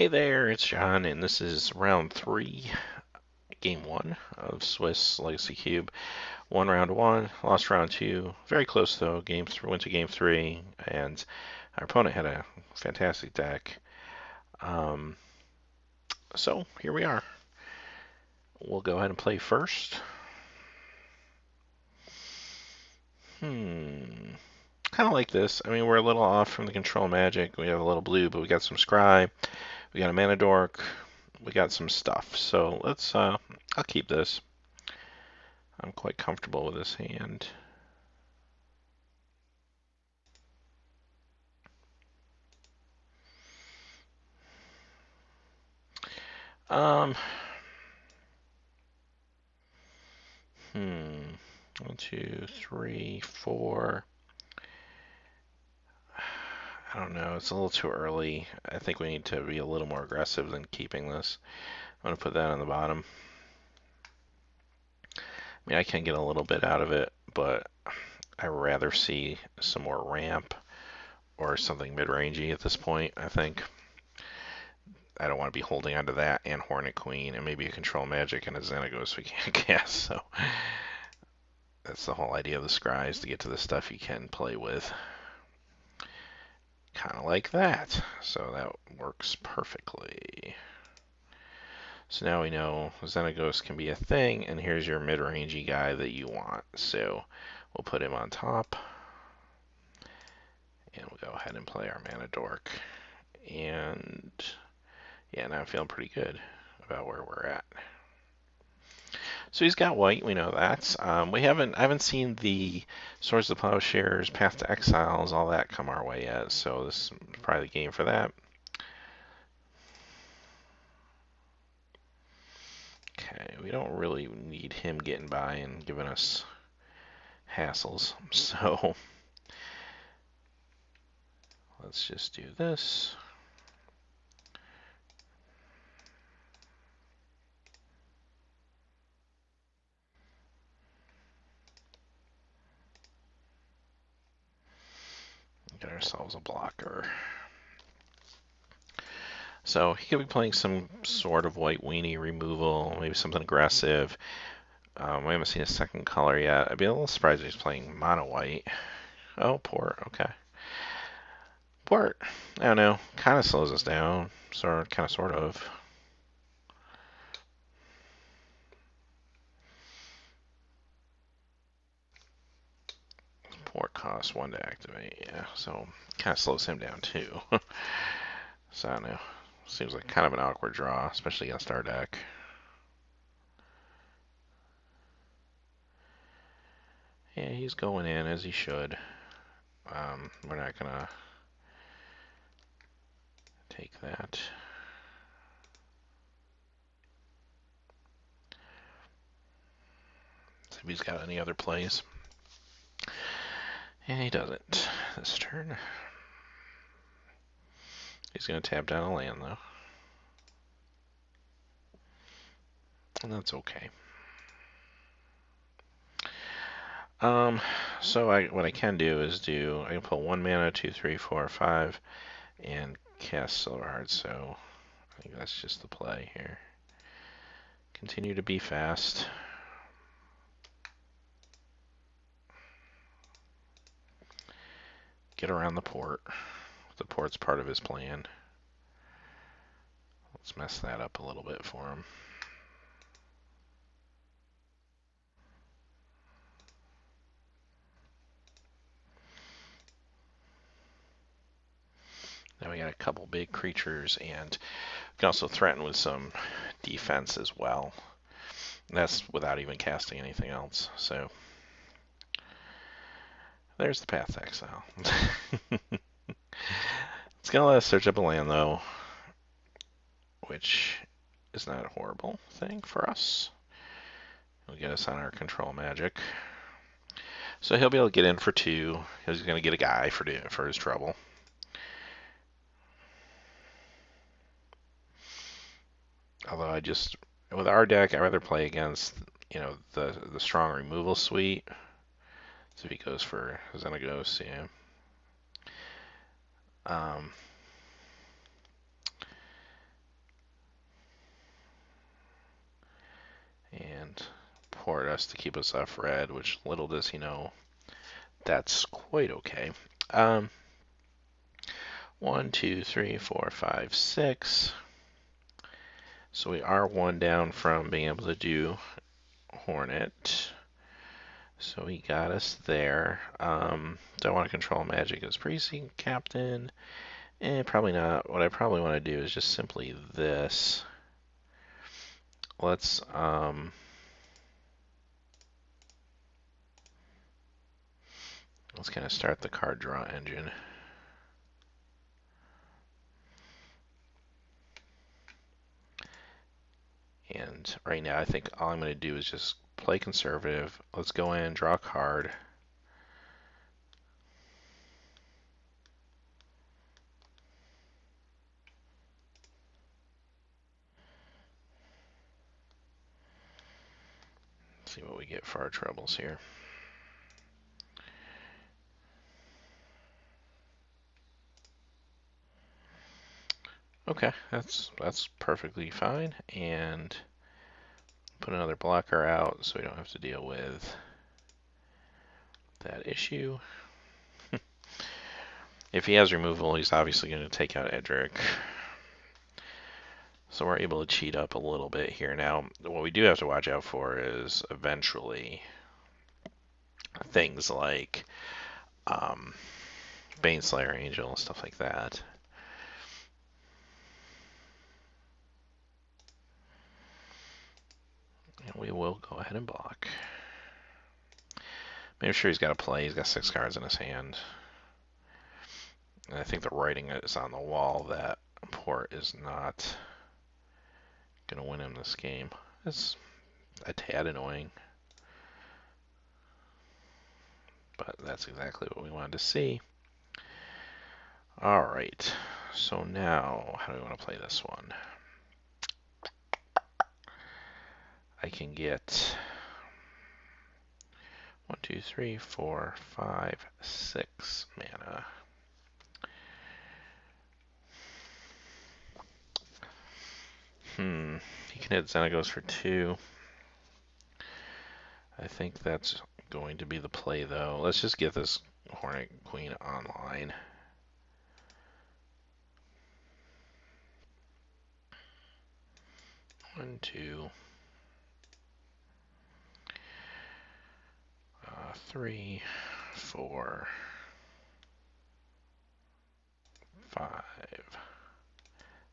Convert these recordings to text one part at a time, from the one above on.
Hey there, it's John, and this is round 3, game 1 of Swiss Legacy Cube. Won round 1, lost round 2. Very close though. Went to game 3, and our opponent had a fantastic deck. Um, so here we are. We'll go ahead and play first. Kind of like this. I mean, we're a little off from the control magic. We have a little blue, but we got some scry. We got a mana dork. We got some stuff. So I'll keep this. I'm quite comfortable with this hand. Um, 1, 2, 3, 4. I don't know. It's a little too early. I think we need to be a little more aggressive than keeping this. I'm going to put that on the bottom. I mean, I can get a little bit out of it, but I'd rather see some more ramp or something mid-rangey at this point, I think. I don't want to be holding onto that and Hornet Queen and maybe a Control Magic and a Xenagos we can't cast, so that's the whole idea of the scries, to get to the stuff you can play with. Kind of like that. So that works perfectly. So now we know Xenagos can be a thing, and here's your mid-rangey guy that you want. So we'll put him on top, and we'll go ahead and play our Mana Dork. And yeah, now I'm feeling pretty good about where we're at. So he's got white, we know that. I haven't seen the Swords of the Plowshares, Path to Exiles, all that come our way yet. So this is probably the game for that. Okay, we don't really need him getting by and giving us hassles. So let's just do this. Get ourselves a blocker. So he could be playing some sort of white weenie removal, maybe something aggressive. We haven't seen a second color yet. I'd be a little surprised if he's playing mono white. Oh, port. Okay. Port. I don't know. Kind of slows us down. Sort of. Port costs 1 to activate. Yeah, so kind of slows him down too. So I don't know. Seems like kind of an awkward draw, especially against our deck. Yeah, he's going in as he should. We're not gonna take that. See if he's got any other plays. And he doesn't this turn. He's gonna tap down a land though. And that's okay. So what I can do is I can put 1 mana, 2, 3, 4, 5, and cast Silver Heart. So I think that's just the play here. Continue to be fast. Get around the port. The port's part of his plan. Let's mess that up a little bit for him. Now we got a couple big creatures, and we can also threaten with some defense as well. And that's without even casting anything else. So there's the Path to Exile. It's gonna let us search up a land though, which is not a horrible thing for us. It'll get us on our control magic. So he'll be able to get in for 2. He's gonna get a guy for his trouble. Although with our deck, I'd rather play against, the strong removal suite. So if he goes for Xenagos, yeah. port us to keep us off red, which little does he know, that's quite okay. 1, 2, 3, 4, 5, 6. So we are one down from being able to do Hornet. So he got us there. Do I want to control magic as precinct captain? Probably not. What I probably want to do is just simply this. Let's kind of start the card draw engine. And right now, I think all I'm going to do is just play conservative. Let's go in, draw a card. See what we get for our troubles here. Okay, that's perfectly fine. And put another blocker out so we don't have to deal with that issue. If he has removal, he's obviously going to take out Edric. So we're able to cheat up a little bit here. Now, what we do have to watch out for is eventually things like Baneslayer Angel and stuff like that. And we will go ahead and block. Make sure he's got a play. He's got 6 cards in his hand. And I think the writing is on the wall that port is not going to win him this game. It's a tad annoying. But that's exactly what we wanted to see. Alright, so now, how do we want to play this one? I can get 1, 2, 3, 4, 5, 6 mana. He can hit Xenagos for 2. I think that's going to be the play, though. Let's just get this Hornet Queen online. One, two, 3, 4, 5,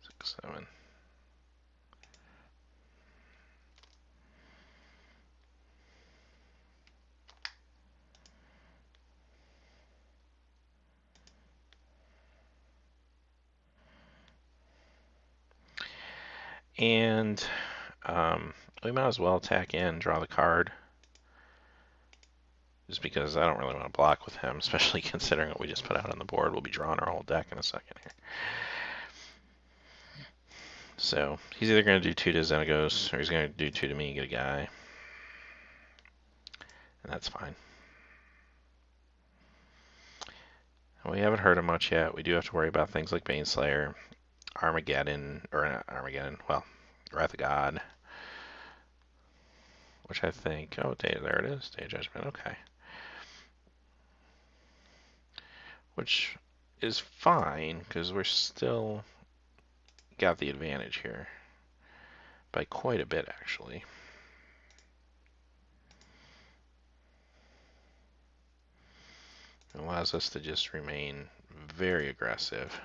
6, 7. And we might as well attack in, draw the card. Just because I don't really want to block with him, especially considering what we just put out on the board. We'll be drawing our whole deck in a second here. So he's either going to do 2 to Xenagos, or he's going to do 2 to me and get a guy. And that's fine. We haven't heard him much yet. We do have to worry about things like Baneslayer, Armageddon, or not Armageddon, well, Wrath of God. Which I think, oh, there it is, Day of Judgment, okay. Which is fine, because we're still got the advantage here. By quite a bit, actually. It allows us to just remain very aggressive.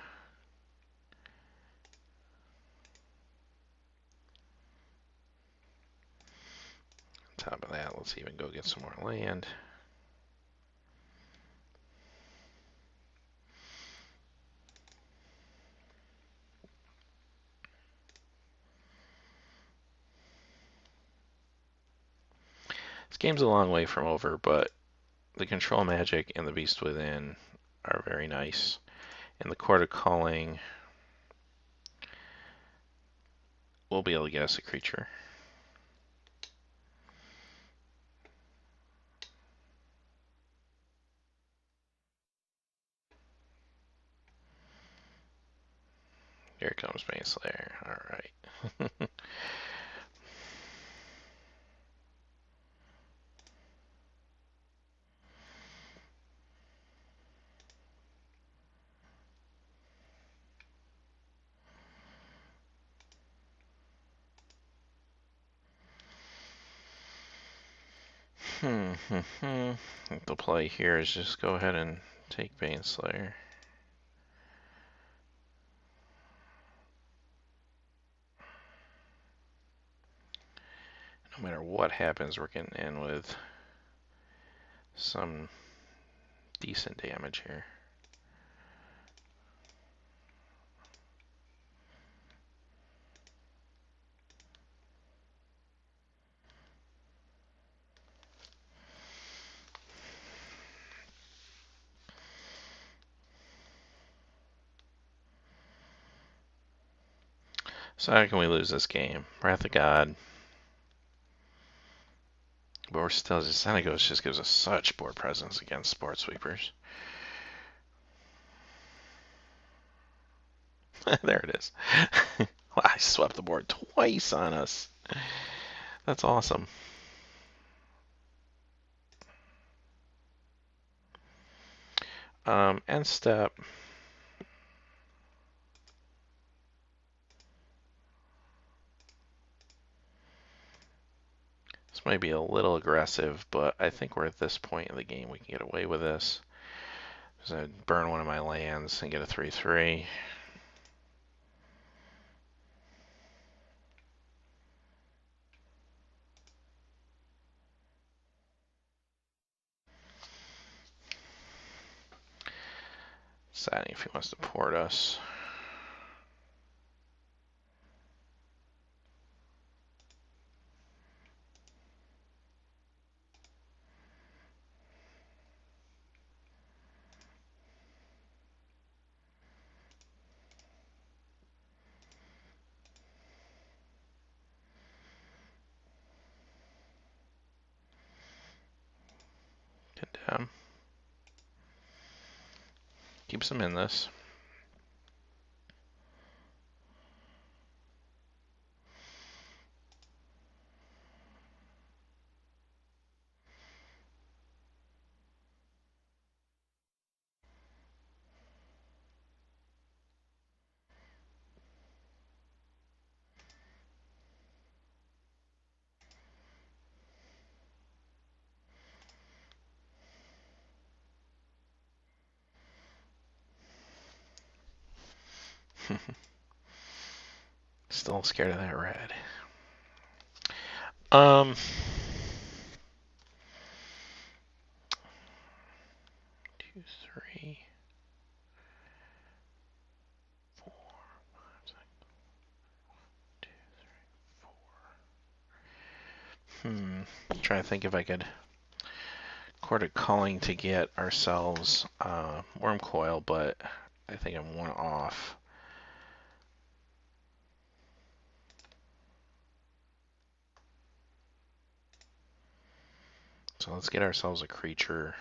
On top of that, let's even go get some more land. This game's a long way from over, but the control magic and the beast within are very nice. And the Court of Calling will be able to get us a creature. Here comes Baneslayer. Alright. The play here is just go ahead and take Baneslayer. No matter what happens, we're getting in with some decent damage here. So how can we lose this game? Wrath of God. But we're still just Xenagos just gives us such board presence against Sport Sweepers. There it is. I swept the board twice on us. That's awesome. End step. This might be a little aggressive, but I think we're at this point in the game we can get away with this. So I'd burn one of my lands and get a 3/3. Deciding if he wants to port us. Condemn. Keeps him in this. Still scared of that red. 2, 3, 4, 5, 6, 2, 3, 4. Trying to think if I could Court of Calling to get ourselves Worm Coil, but I think I'm one off. So let's get ourselves a creature.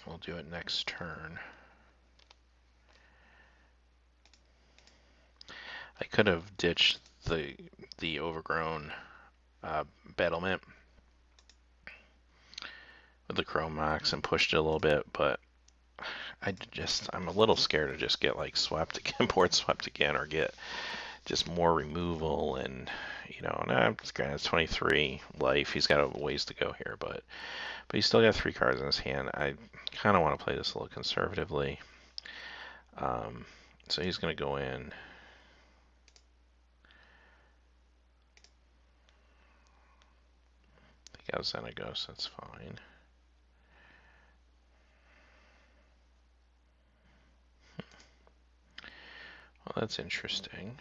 We'll do it next turn. I could have ditched the overgrown battlement with the Chrome Mox and pushed it a little bit, but I'm a little scared to just get like swept again, board swept again, or get just more removal. And nah, granted it's 23 life. He's got a ways to go here, but he's still got 3 cards in his hand. I kind of want to play this a little conservatively. So he's going to go in. Take out Xenagos, that's fine. Well, that's interesting.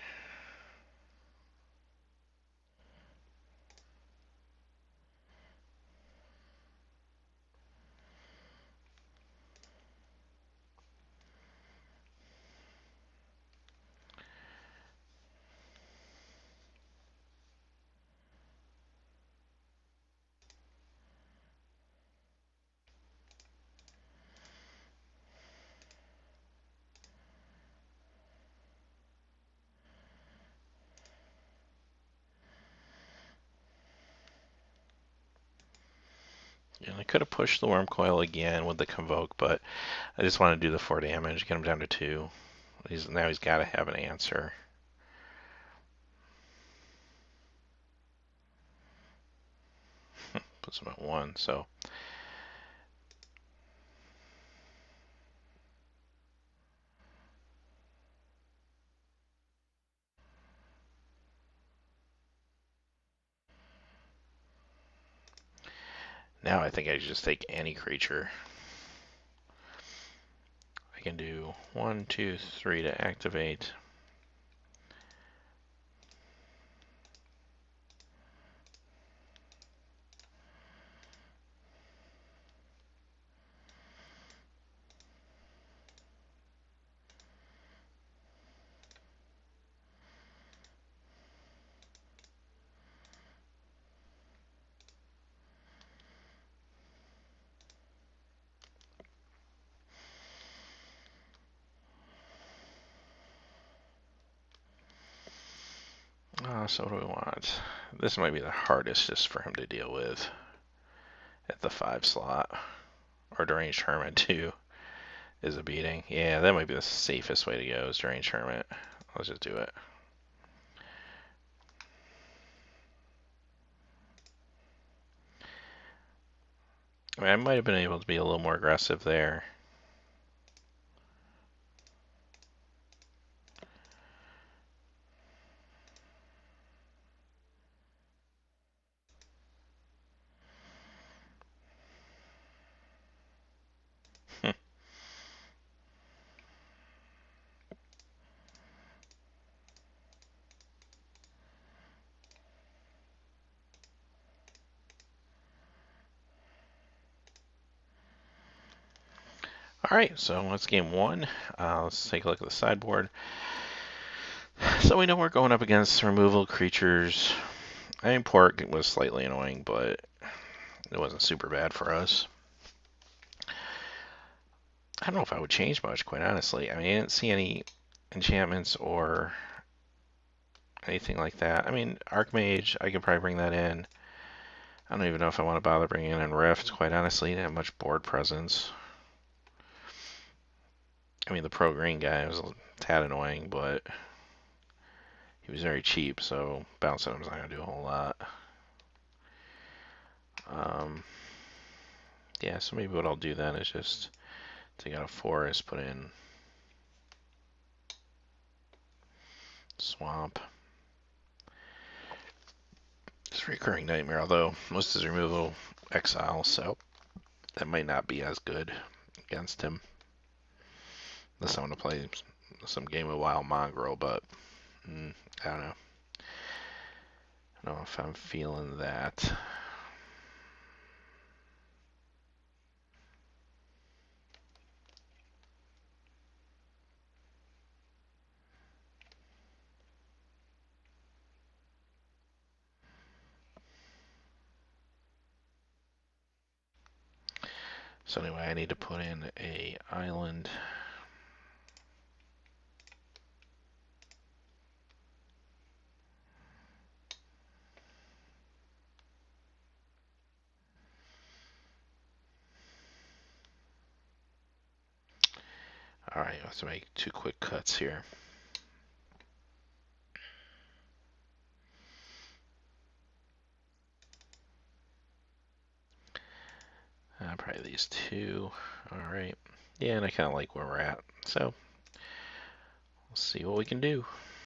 And I could have pushed the Worm Coil again with the Convoke, but I just want to do the 4 damage, get him down to 2. Now he's got to have an answer. puts them at 1. So now I think I just take any creature. I can do 1, 2, 3 to activate. So what do we want? This might be the hardest just for him to deal with at the 5 slot. Or Deranged Hermit too is a beating. Yeah, that might be the safest way to go is Deranged Hermit. Let's just do it. I mean, I might have been able to be a little more aggressive there. Alright, so that's game 1. Let's take a look at the sideboard. So we know we're going up against removal creatures. I mean, Pork was slightly annoying, but it wasn't super bad for us. I don't know if I would change much, quite honestly. I mean, I didn't see any enchantments or anything like that. I mean, Archmage, I could probably bring that in. I don't even know if I want to bother bringing in Rift, quite honestly. He didn't have much board presence. I mean, the pro-green guy was a tad annoying, but he was very cheap, so bouncing him is not going to do a whole lot. Yeah, so maybe what I'll do then is just take out a forest, put in swamp. It's Recurring Nightmare, although most is removal exile, so that might not be as good against him. Unless I want to play some game of Wild Mongrel, but I don't know. I don't know if I'm feeling that. So anyway, I need to put in a island. Alright, I have to make 2 quick cuts here. Probably these 2. Alright. Yeah, and I kind of like where we're at. So, we'll see what we can do.